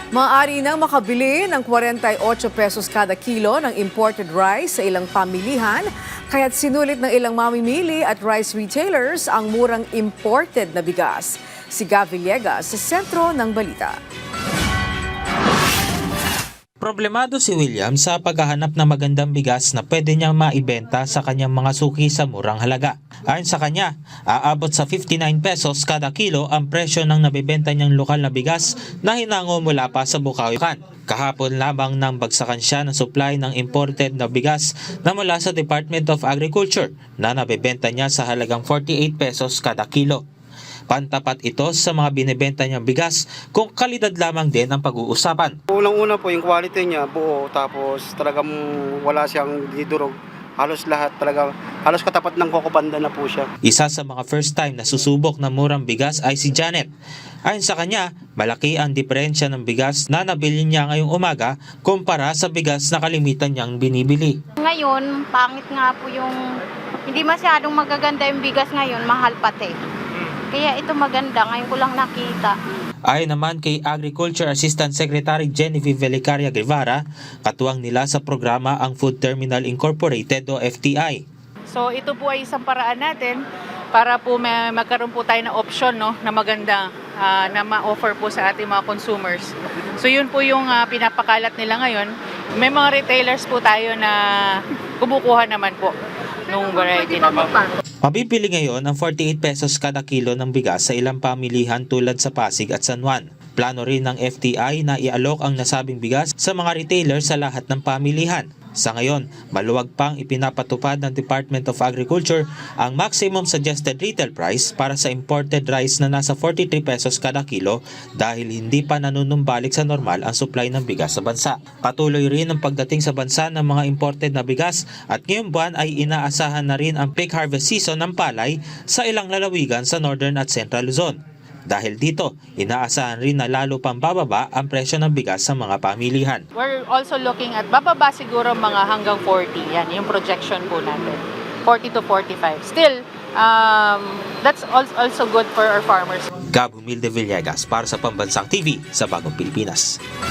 Maaari nang makabili ng 48 pesos kada kilo ng imported rice sa ilang pamilihan, kaya't sinulit ng ilang mamimili at rice retailers ang murang imported na bigas. Si Gav Villegas sa sentro ng balita. Problemado si William sa paghahanap ng magandang bigas na pwede niyang maibenta sa kanyang mga suki sa murang halaga. Ayon sa kanya, aabot sa 59 pesos kada kilo ang presyo ng nabibenta niyang lokal na bigas na hinango mula pa sa Bukawikan. Kahapon lamang nang bagsakan siya ng supply ng imported na bigas na mula sa Department of Agriculture na nabibenta niya sa halagang 48 pesos kada kilo. Pantapat ito sa mga binibenta niyang bigas kung kalidad lamang din ang pag-uusapan. Unang-una po yung quality niya buo, tapos talagang wala siyang didurog. Halos lahat talaga, halos katapat ng kokobanda na po siya. Isa sa mga first time na susubok ng murang bigas ay si Janet. Ayon sa kanya, malaki ang diferensya ng bigas na nabili niya ngayong umaga kumpara sa bigas na kalimitan niyang binibili. Ngayon, pangit nga po yung, hindi masyadong magaganda yung bigas ngayon, mahal pati. Kaya ito maganda, ngayon ko lang nakita. Ayon naman kay Agriculture Assistant Secretary Genevieve Velicaria Guevara, katuwang nila sa programa ang Food Terminal Incorporated o FTI. So ito po ay isang paraan natin para po magkaroon po tayo ng option, no, na maganda na ma-offer po sa ating mga consumers. So yun po yung pinapakalat nila ngayon. May mga retailers po tayo na kumukuha naman po nung variety na po. Mabibili ngayon ang 48 pesos kada kilo ng bigas sa ilang pamilihan tulad sa Pasig at San Juan. Plano rin ng FTI na ialok ang nasabing bigas sa mga retailer sa lahat ng pamilihan. Sa ngayon, maluwag pang ipinapatupad ng Department of Agriculture ang maximum suggested retail price para sa imported rice na nasa 43 pesos kada kilo dahil hindi pa nanunumbalik sa normal ang supply ng bigas sa bansa. Patuloy rin ang pagdating sa bansa ng mga imported na bigas at ngayong buwan ay inaasahan na rin ang peak harvest season ng palay sa ilang lalawigan sa Northern at Central Luzon. Dahil dito, inaasahan rin na lalo pang bababa ang presyo ng bigas sa mga pamilihan. We're also looking at bababa siguro mga hanggang 40. Yan, yung projection po natin. 40 to 45. Still, that's also good for our farmers. Gab Humilde Villegas para sa Pambansang TV sa Bagong Pilipinas.